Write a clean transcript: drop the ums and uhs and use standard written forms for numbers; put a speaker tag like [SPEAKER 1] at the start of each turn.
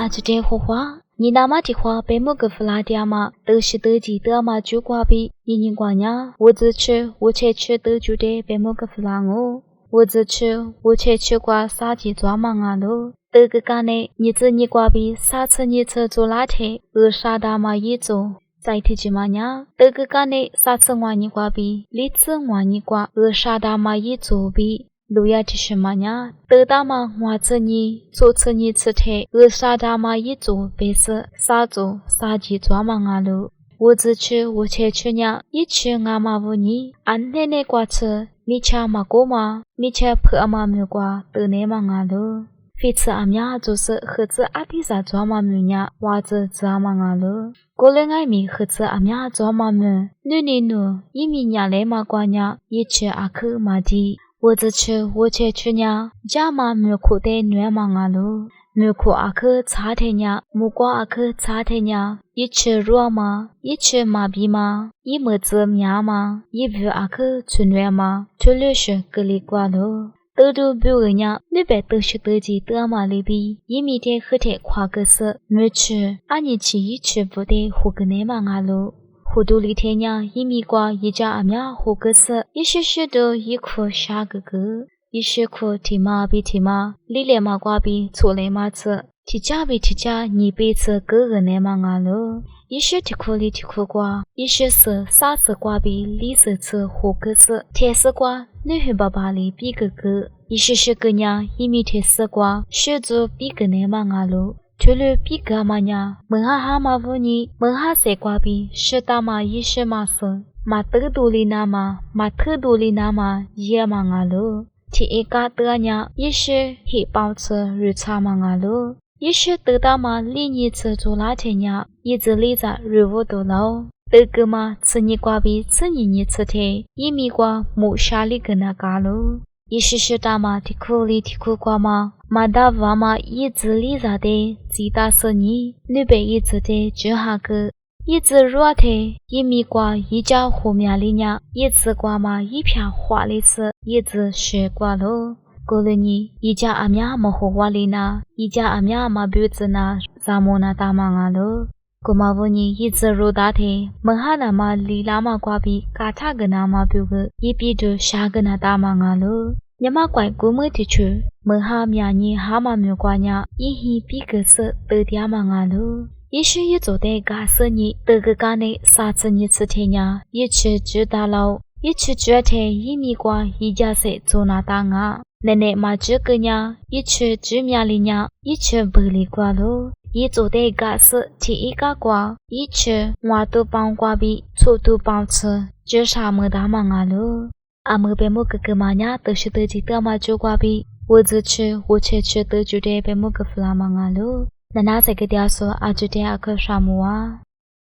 [SPEAKER 1] 阿就这话，你那么的话，被某个弗拉迪嘛，都是得几得嘛就挂比，你光呀，我只吃，我才吃得就得被某个弗拉哦，我只吃，我才吃挂啥子抓忙啊喽。得个干呢，你这你挂比，啥次你吃做哪天，啥大嘛一做。在提起嘛呀，得个干呢，啥次我你挂比，里次我你挂，啥大嘛一做比。路亚提什么呀？得大嘛，我这你做次你吃菜，啥大嘛一做，白是啥做啥几抓嘛啊喽。我只吃我才吃呀，一吃俺嘛不你，俺奶奶挂吃，你吃嘛过嘛，你吃破嘛没挂，得奶嘛啊喽。非吃俺呀，就是盒子阿弟啥抓嘛没呀，娃子抓嘛啊喽。过了俺米盒子俺呀抓嘛没，努，一米伢来嘛挂呀，一吃阿克嘛的。我只吃我才吃呀，家嘛没苦的暖嘛啊喽，没苦阿克茶的呀，木瓜阿克茶的呀，一吃肉嘛，一吃马鼻嘛，一么子面嘛，一不阿克吃暖嘛，吃了是格里瓜喽。都都不人呀，你别都是得几得嘛里比，一米的和的跨个是没吃，俺你吃一吃不得胡个奶嘛啊喽。糊涂里天呀，一米瓜一家阿苗胡个是，一些些的一颗下个个，一些颗提马比提马，里来马瓜比错来马子，提家比提家，你辈子个个奶嘛啊喽。一些提颗里提颗瓜，一些是啥子瓜比里是吃胡个是，甜丝瓜你去爸爸里比个个，一些些个呀，一米甜丝瓜，学着比个奶嘛啊喽。除了比个嘛呀，门下哈嘛不你，门下谁瓜比，是大嘛一是嘛是，嘛得多里那嘛，嘛特多里那嘛也嘛啊喽。提一个的呀，也是黑包子日茶嘛啊喽，也是得到嘛里你吃做那天呀，一直里在日无多喽。得个嘛吃你瓜比吃你吃的，一米瓜木下里个那嘎喽。一是大嘛提苦里提苦瓜嘛，马大娃嘛一直里在的，几大是你被一直的就下个，一直热的，一米瓜一家后面里呀，一直瓜嘛一片花里是，一直学瓜喽。过了你一家阿娘嘛好花里呢，一家阿娘嘛鼻子呢，咱们那大忙啊喽。过嘛问你一直热大的，门下那嘛里拉嘛瓜比，嘎嚓个那嘛表个，一比着下个那大忙啊喽。你嘛怪过么的去，门下面你哈嘛没瓜呀，一hin比个是得点忙啊喽。也许一做的嘎死你，得个干的啥子你吃天呀，一吃就大喽，一吃就天一米瓜一家是做那大啊，奶奶嘛这个呀，一吃就面里呀，一吃不里瓜喽。一做的嘎死提一个瓜，一吃我都帮瓜比，错都帮吃，这啥么大忙啊喽。阿么被某个嘛呀，都是得几得嘛就瓜比，我只吃我才吃得就得被某个弗拉忙啊喽。那哪这个点说阿就得阿克啥么啊？